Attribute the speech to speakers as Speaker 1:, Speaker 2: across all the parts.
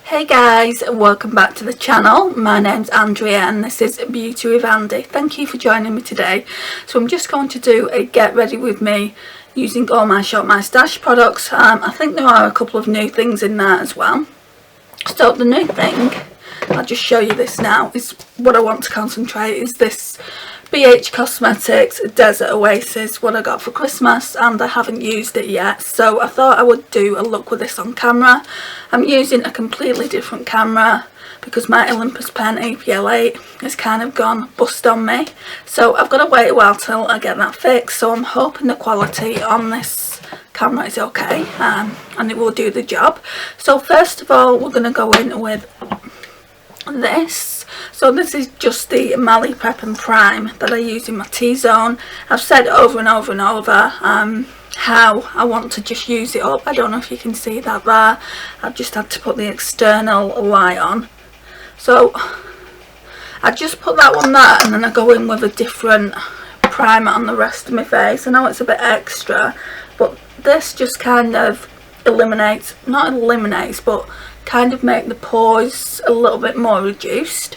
Speaker 1: Hey guys, welcome back to the channel. My name's Andrea and this is Beauty with Andy. Thank you for joining me today. So I'm just going to do a get ready with me using all my Shop My Stash products. I think there are a couple of new things in there as well. So the new thing, I'll just show you this now, is what I want to concentrate is this BH Cosmetics Deserr Oasis, what I got for Christmas, and I haven't used it yet, so I thought I would do a look with this on camera. I'm using a completely different camera because my Olympus pen APL8 has kind of gone bust on me, so I've got to wait a while till I get that fixed. So I'm hoping the quality on this camera is okay, and it will do the job. So first of all, we're going to go in with this. So this is just the Mali Prep and Prime that I use in my T-zone. I've said over and over and over how I want to just use it up. I don't know if you can see that there. I've just had to put the external light on. So I just put that one there and then I go in with a different primer on the rest of my face. I know it's a bit extra, but this just kind of eliminates, not eliminates, but kind of make the pores a little bit more reduced.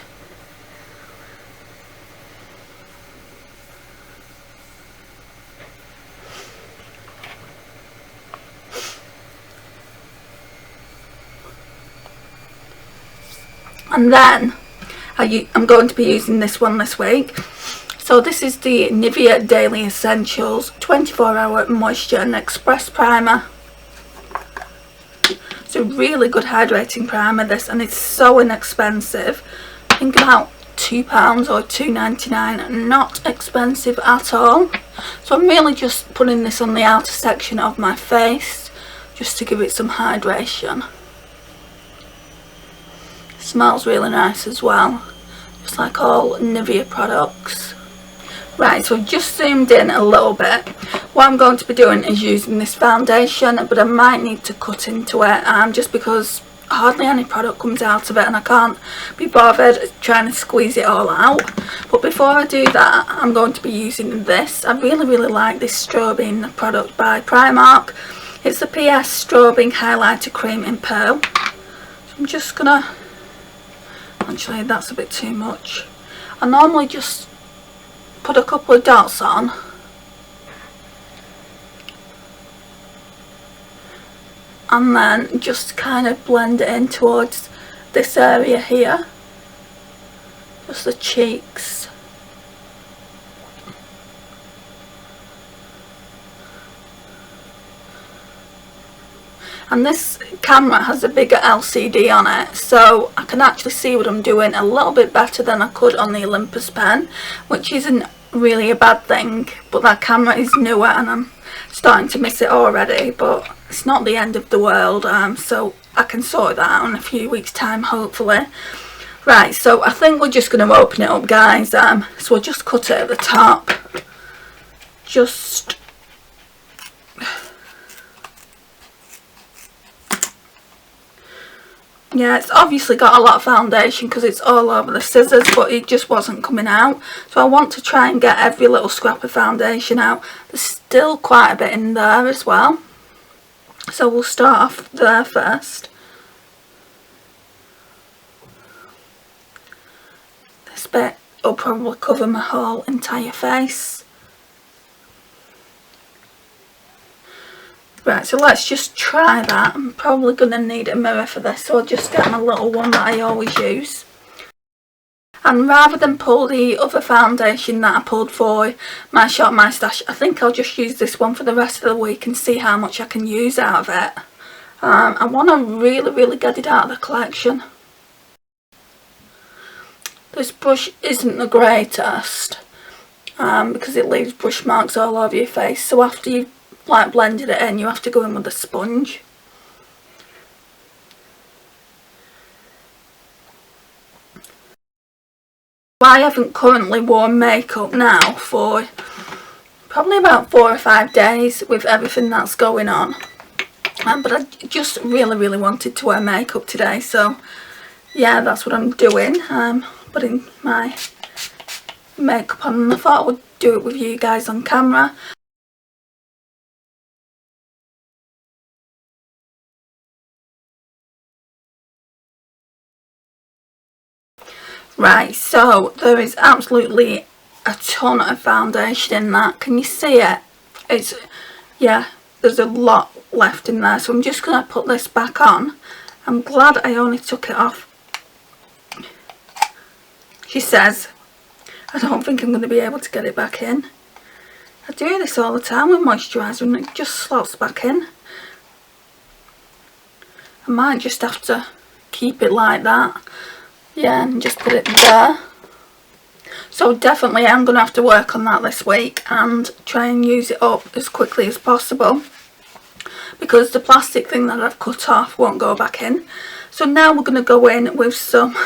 Speaker 1: And then I'm going to be using this one this week. So this is the Nivea Daily Essentials 24-hour Moisture and Express Primer. It's a really good hydrating primer, this, and it's so inexpensive. I think about £2 or £2.99, not expensive at all. So I'm really just putting this on the outer section of my face just to give it some hydration. Smells really nice as well, just like all Nivea products. Right, so I've just zoomed in a little bit. What I'm going to be doing is using this foundation, but I might need to cut into it just because hardly any product comes out of it and I can't be bothered trying to squeeze it all out. But before I do that, I'm going to be using this. I really like this strobing product by Primark. It's the PS Strobing Highlighter Cream in Pearl. So I'm just gonna, actually that's a bit too much. I normally just put a couple of dots on and then just kind of blend it in towards this area here, just the cheeks. And this camera has a bigger LCD on it, so I can actually see what I'm doing a little bit better than I could on the Olympus pen, which isn't really a bad thing, but that camera is newer and I'm starting to miss it already, but it's not the end of the world, so I can sort that out in a few weeks time hopefully. Right, so I think we're just going to open it up, guys. So we'll just cut it at the top, just yeah, it's obviously got a lot of foundation because it's all over the scissors, but it just wasn't coming out. So I want to try and get every little scrap of foundation out. There's still quite a bit in there as well. So we'll start off there first. This bit will probably cover my whole entire face. Right, so let's just try that. I'm probably going to need a mirror for this, so I'll just get my little one that I always use. And rather than pull the other foundation that I pulled for my Shop My Stash, I think I'll just use this one for the rest of the week and see how much I can use out of it. I want to really get it out of the collection. This brush isn't the greatest because it leaves brush marks all over your face, so after you've like blended it in, you have to go in with a sponge. I haven't currently worn makeup now for probably about 4 or 5 days with everything that's going on, but I just really wanted to wear makeup today, so yeah, that's what I'm doing. Putting my makeup on, and I thought I would do it with you guys on camera. Right, so there is absolutely a ton of foundation in that. Can you see it? It's, yeah, there's a lot left in there. So I'm just going to put this back on. I'm glad I only took it off. She says, I don't think I'm going to be able to get it back in. I do this all the time with moisturiser and it just slots back in. I might just have to keep it like that. Yeah, and just put it there. So definitely I'm going to have to work on that this week and try and use it up as quickly as possible, because the plastic thing that I've cut off won't go back in. So now we're going to go in with some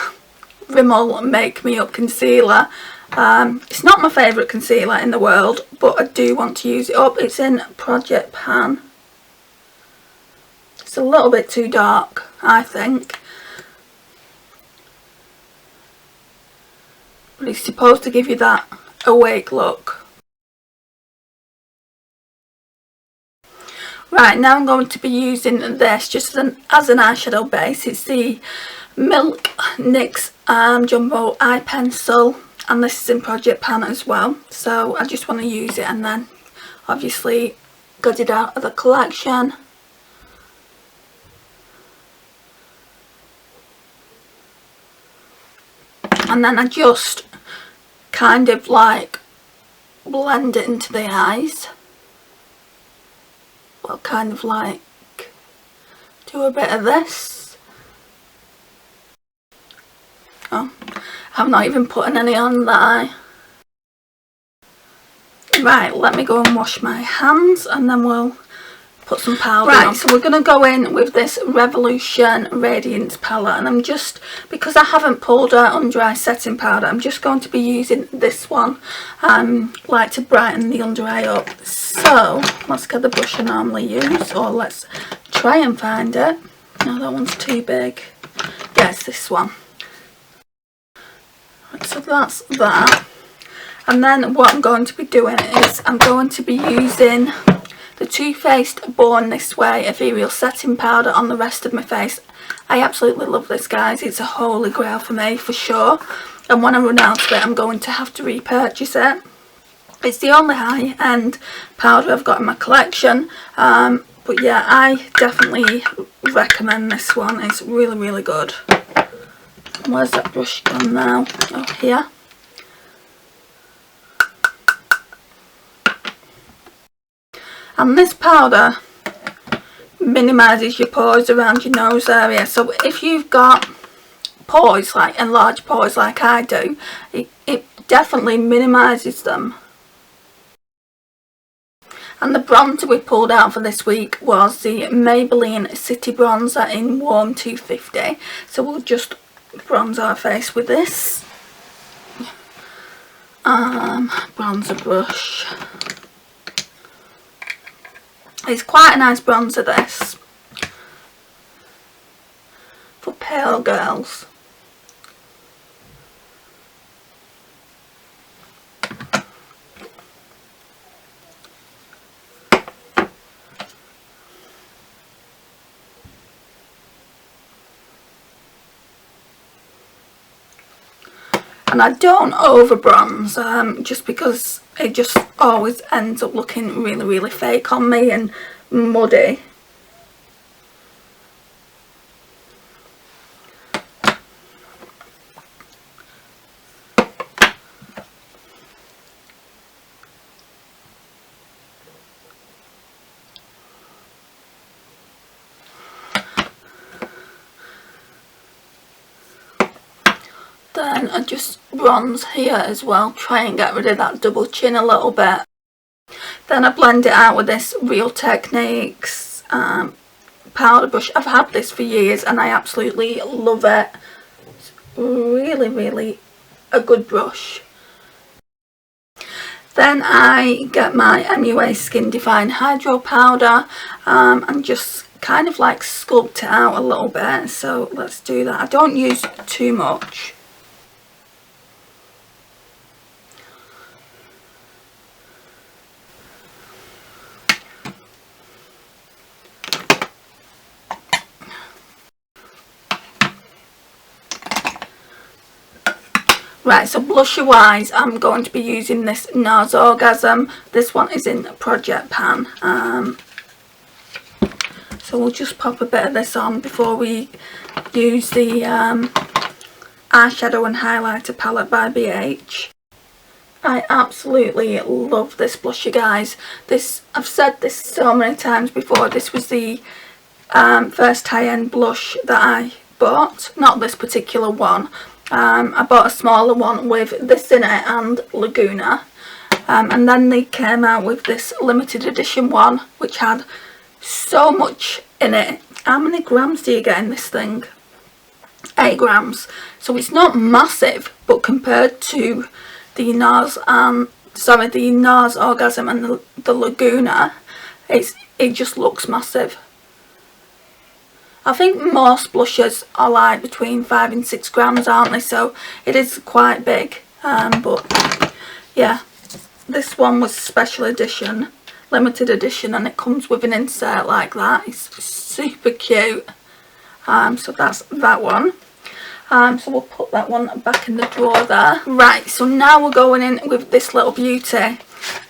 Speaker 1: Rimmel Make Me Up concealer. It's not my favourite concealer in the world, but I do want to use it up. It's in Project Pan. It's a little bit too dark, I think. But it's supposed to give you that awake look. Right, now I'm going to be using this just as an eyeshadow base. It's the Milk NYX Jumbo Eye Pencil, and this is in Project Pan as well. So I just want to use it and then obviously get it out of the collection. And then I just kind of like blend it into the eyes. Well, kind of like do a bit of this. Oh, I've not even put any on that eye. Right, let me go and wash my hands and then we'll put some powder on. So we're going to go in with this Revolution Radiance palette, and I'm just, because I haven't pulled out under eye setting powder, I'm just going to be using this one, like to brighten the under eye up. So let's get the brush I normally use, or let's try and find it. No, that one's too big. Yeah, it's this one. Right, so that's that. And then what I'm going to be doing is I'm going to be using the Too Faced Born This Way Ethereal Setting Powder on the rest of my face. I absolutely love this, guys. It's a holy grail for me, for sure. And when I run out of it, I'm going to have to repurchase it. It's the only high-end powder I've got in my collection. But yeah, I definitely recommend this one. It's really, really good. Where's that brush gone now? Oh, here. And this powder minimises your pores around your nose area. So if you've got pores, like enlarged pores like I do, it definitely minimises them. And the bronzer we pulled out for this week was the Maybelline City Bronzer in Warm 250. So we'll just bronze our face with this. Bronzer brush. It's quite a nice bronzer, this, for pale girls. And I don't over bronze, just because it just always ends up looking really, really fake on me and muddy. Then I just bronze here as well, try and get rid of that double chin a little bit. Then I blend it out with this Real Techniques powder brush. I've had this for years and I absolutely love it. It's really, really a good brush. Then I get my MUA Skin Define Hydro Powder and just kind of like sculpt it out a little bit. So let's do that. I don't use too much. Right, so blusher wise, I'm going to be using this NARS Orgasm. This one is in Project Pan. So we'll just pop a bit of this on before we use the eyeshadow and highlighter palette by BH. I absolutely love this blusher, guys. I've said this so many times before, this was the first high-end blush that I bought. Not this particular one. I bought a smaller one with this in it and Laguna. And then they came out with this limited edition one, which had so much in it. How many grams do you get in this thing? 8 grams. So it's not massive, but compared to the NARS Orgasm and the Laguna, it just looks massive. I think most blushes are like between 5 and 6 grams, aren't they? So it is quite big. But yeah, this one was special edition, limited edition, and it comes with an insert like that. It's super cute. So that's that one. So we'll put that one back in the drawer there. Right, so now we're going in with this little beauty.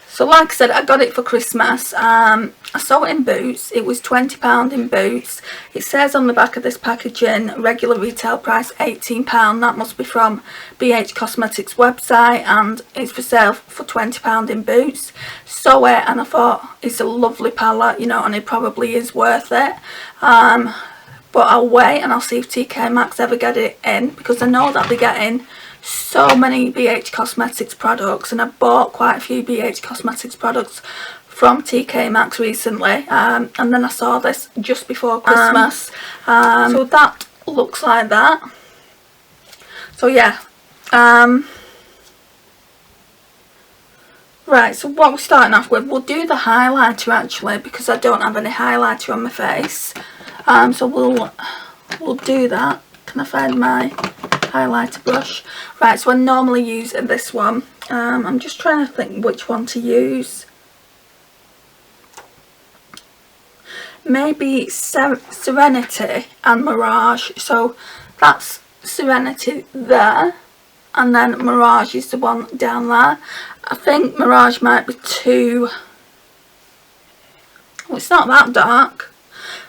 Speaker 1: So like I said, I got it for Christmas. I saw it in Boots. It was £20 in Boots. It says on the back of this packaging, regular retail price £18. That must be from BH Cosmetics website, and it's for sale for £20 in Boots. Saw it and I thought it's a lovely palette, you know, and it probably is worth it. But I'll wait and I'll see if TK Maxx ever get it in, because I know that they get in so many BH Cosmetics products, and I bought quite a few BH Cosmetics products from TK Maxx recently, and then I saw this just before Christmas. So that looks like that. So yeah, right, so what we're starting off with, we'll do the highlighter actually, because I don't have any highlighter on my face. So we'll do that. Can I find my highlighter brush? Right, so I normally use this one. I'm just trying to think which one to use. Maybe Serenity and Mirage. So that's Serenity there, and then Mirage is the one down there. I think Mirage might be too... well, it's not that dark,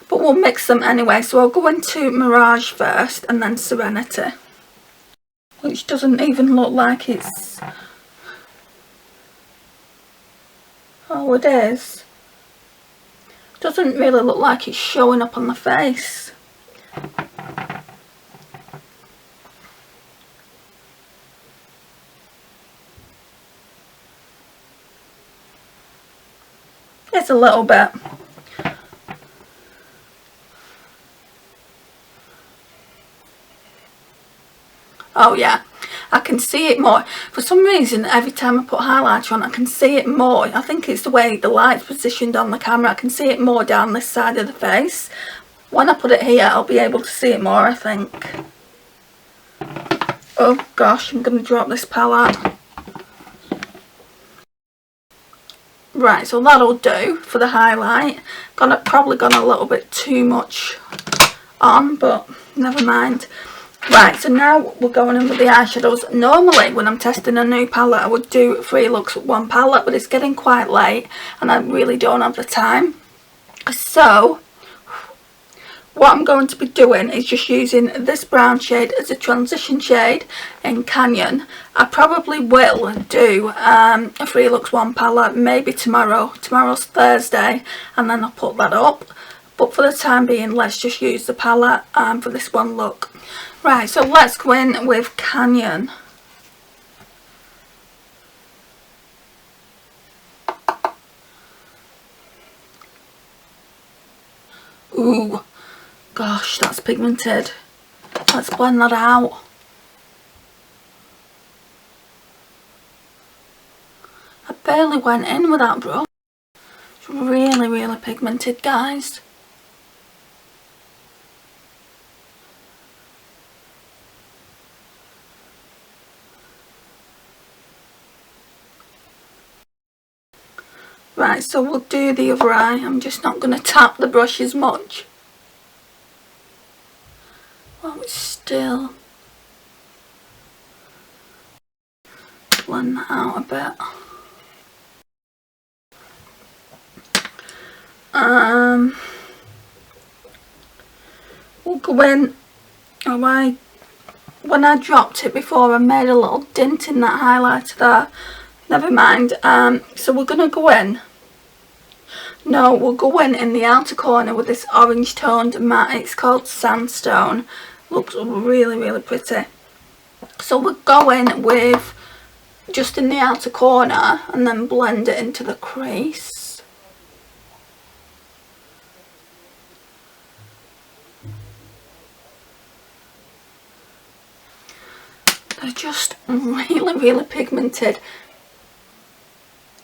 Speaker 1: but we'll mix them anyway. So I'll go into Mirage first and then Serenity, which doesn't even look like it's... oh, it is. Doesn't really look like it's showing up on the face. It's a little bit. Oh yeah, I can see it more. For some reason, every time I put highlighter on, I can see it more. I think it's the way the light's positioned on the camera. I can see it more down this side of the face. When I put it here, I'll be able to see it more, I think. Oh gosh, I'm going to drop this palette. Right, so that'll do for the highlight. Probably gone a little bit too much on, but never mind. Right, so now we're going in with the eyeshadows. Normally, when I'm testing a new palette, I would do 3 looks with one palette, but it's getting quite late, and I really don't have the time. So, what I'm going to be doing is just using this brown shade as a transition shade in Canyon. I probably will do a 3 looks one palette, maybe tomorrow. Tomorrow's Thursday, and then I'll put that up. But for the time being, let's just use the palette for this one look. Right, so let's go in with Canyon. Ooh, gosh, that's pigmented. Let's blend that out. I barely went in with that brush. It's really, really pigmented, guys. Right, so we'll do the other eye. I'm just not going to tap the brush as much. Oh, it's still... blend that out a bit. We'll go in. When I dropped it before, I made a little dent in that highlighter there. Never mind. So we're gonna go in. No, we'll go in the outer corner with this orange toned matte. It's called Sandstone. Looks really, really pretty. So we'll go in with just in the outer corner and then blend it into the crease. They're just really, really pigmented.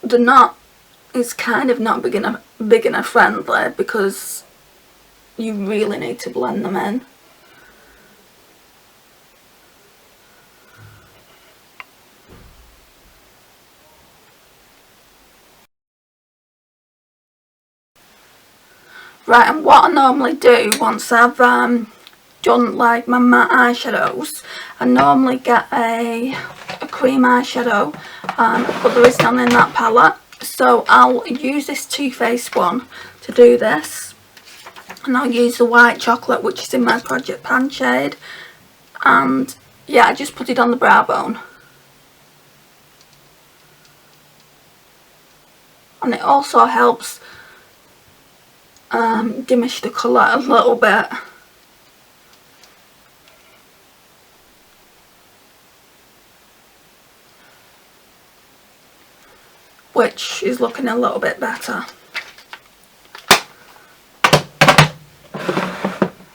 Speaker 1: They're not, it's kind of not beginner friendly because you really need to blend them in. Right, and what I normally do once I've done like my matte eyeshadows, I normally get a cream eyeshadow, but there is none in that palette, so I'll use this Too Faced one to do this, and I'll use the white chocolate, which is in my Project Pan shade, and yeah, I just put it on the brow bone. And it also helps diminish the colour a little bit. Which is looking a little bit better.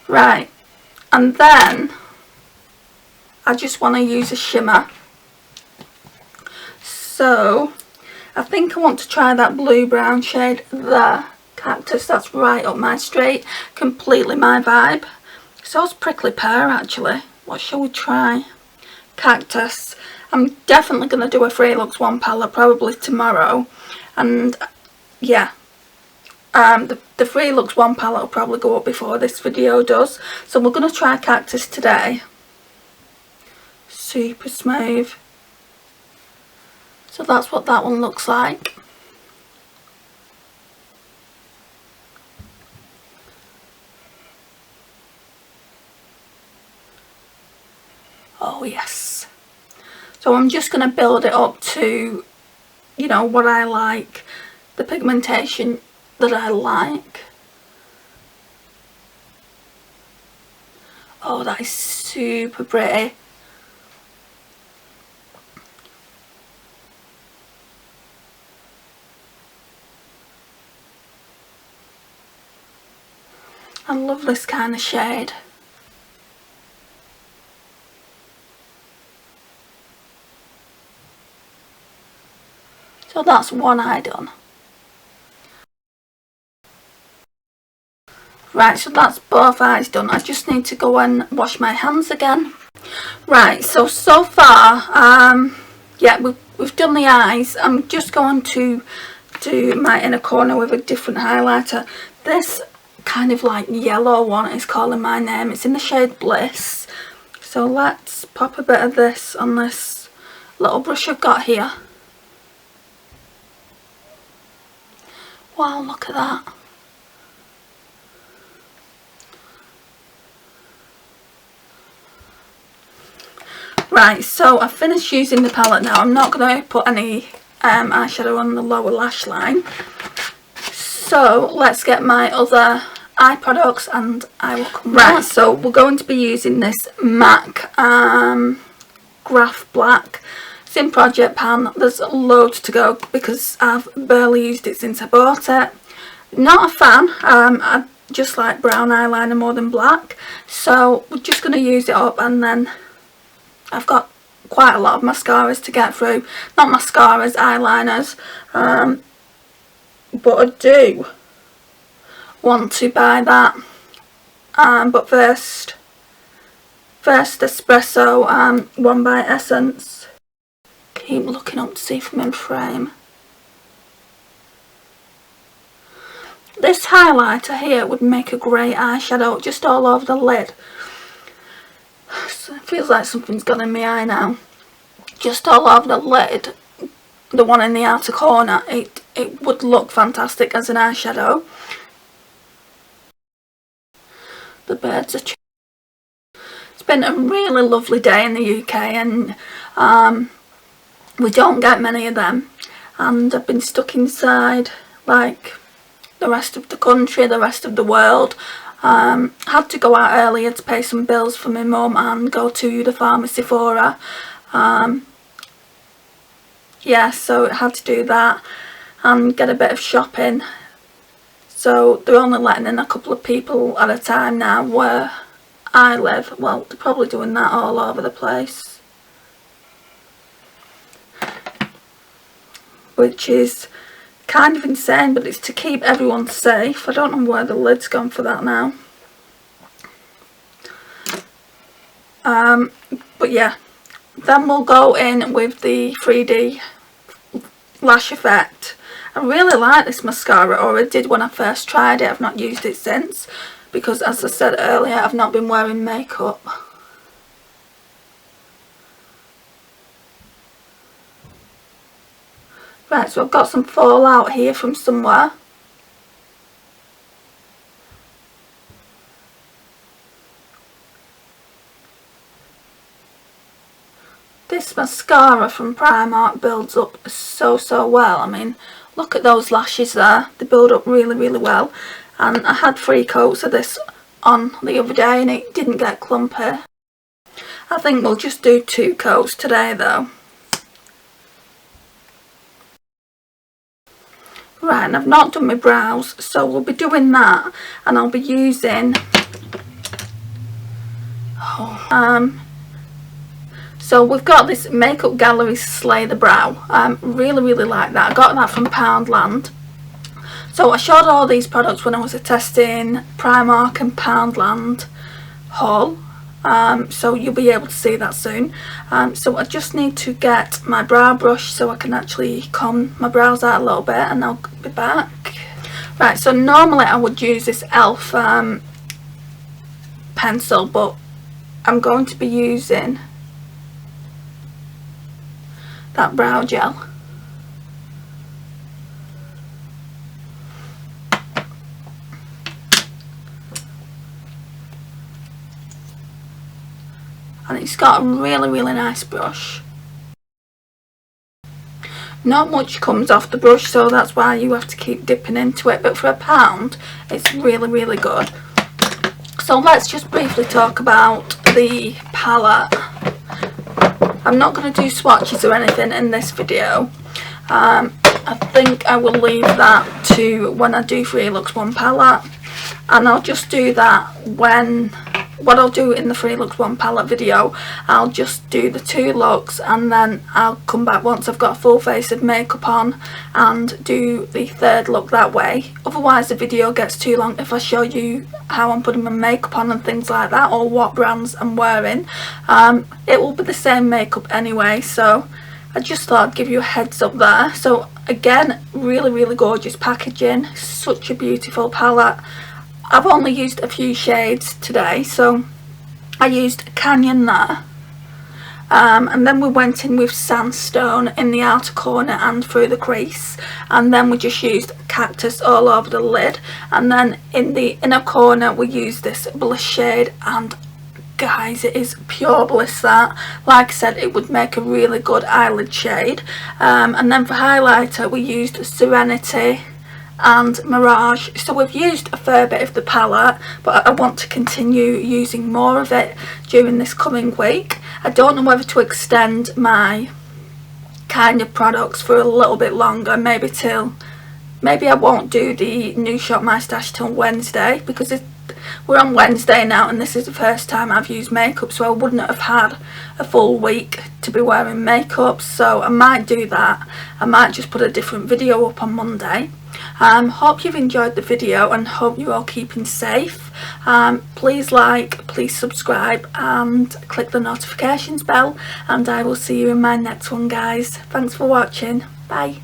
Speaker 1: Right, and then I just want to use a shimmer. So I think I want to try that blue brown shade there. Cactus, that's right up my street, completely my vibe. So it's Prickly Pear actually. What shall we try? Cactus. I'm definitely going to do a Free Looks one palette probably tomorrow, and yeah, the Free Looks one palette will probably go up before this video does. So we're going to try Cactus today. Super smooth. So that's what that one looks like. Oh yes. So I'm just going to build it up to, you know, what I like, the pigmentation that I like. Oh, that is super pretty. I love this kind of shade. So that's one eye done. Right, so that's both eyes done. I just need to go and wash my hands again. Right, so far, yeah, we've done the eyes. I'm just going to do my inner corner with a different highlighter. This kind of like yellow one is calling my name. It's in the shade Bliss. So let's pop a bit of this on this little brush I've got here. Wow, look at that. Right, so I've finished using the palette now. I'm not going to put any eyeshadow on the lower lash line. So let's get my other eye products and I will come back. Right, so we're going to be using this MAC Graph Black. It's in Project Pan. There's loads to go because I've barely used it since I bought it. Not a fan. I just like brown eyeliner more than black. So we're just going to use it up, and then I've got quite a lot of mascaras to get through. Not mascaras, eyeliners. But I do want to buy that. But first Espresso One by Essence. Keep looking up to see if I'm in frame. This highlighter here would make a great eyeshadow just all over the lid. So it feels like something's gone in my eye now. Just all over the lid. the one in the outer corner, it would look fantastic as an eyeshadow. The birds are It's been a really lovely day in the UK, and we don't get many of them, and I've been stuck inside like the rest of the country, the rest of the world. Had to go out earlier to pay some bills for my mum and go to the pharmacy for her. Yeah, so I had to do that and get a bit of shopping. So they're only letting in a couple of people at a time now where I live. Well, they're probably doing that all over the place, which is kind of insane, but it's to keep everyone safe. I don't know where the lid's gone for that now. But yeah, then we'll go in with the 3D lash effect. I really like this mascara, or I did when I first tried it. I've not used it since because, as I said earlier, I've not been wearing makeup. Right, so I've got some fallout here from somewhere. This mascara from Primark builds up so well. I mean, look at those lashes there. They build up really well. And I had 3 coats of this on the other day and it didn't get clumpy. I think we'll just do 2 coats today though. Right, and I've not done my brows, so we'll be doing that, and I'll be using so we've got this Makeup Gallery Slay the Brow. Really like that. I got that from Poundland. So I showed all these products when I was testing Primark and Poundland haul. So you'll be able to see that soon. So I just need to get my brow brush so I can actually comb my brows out a little bit, and I'll be back. Right, so normally I would use this e.l.f. pencil, but I'm going to be using that brow gel. And it's got a really nice brush. Not much comes off the brush, so that's why you have to keep dipping into it, but for £1 it's really good. So let's just briefly talk about the palette. I'm not going to do swatches or anything in this video. I think I will leave that to when I do 3 Looks 1 palette, and I'll just do that when what I'll do in the 3 Looks 1 palette video. I'll just do the 2 looks and then I'll come back once I've got a full face of makeup on and do the 3rd look that way. Otherwise the video gets too long if I show you how I'm putting my makeup on and things like that, or what brands I'm wearing. It will be the same makeup anyway, so I just thought I'd give you a heads up there. So again, really gorgeous packaging, such a beautiful palette. I've only used a few shades today, so I used Canyon there, and then we went in with Sandstone in the outer corner and through the crease, and then we just used Cactus all over the lid, and then in the inner corner we used this Bliss shade, and guys, it is pure bliss that. Like I said, it would make a really good eyelid shade. And then for highlighter we used Serenity and Mirage. So we've used a fair bit of the palette, but I want to continue using more of it during this coming week. I don't know whether to extend my kind of products for a little bit longer, maybe I won't do the new Shop My Stash till Wednesday, because we're on Wednesday now and this is the first time I've used makeup, so I wouldn't have had a full week to be wearing makeup. So I might do that. I might just put a different video up on Monday. Hope you've enjoyed the video and hope you're all keeping safe. Please like, please subscribe and click the notifications bell, and I will see you in my next one, guys. Thanks for watching. Bye.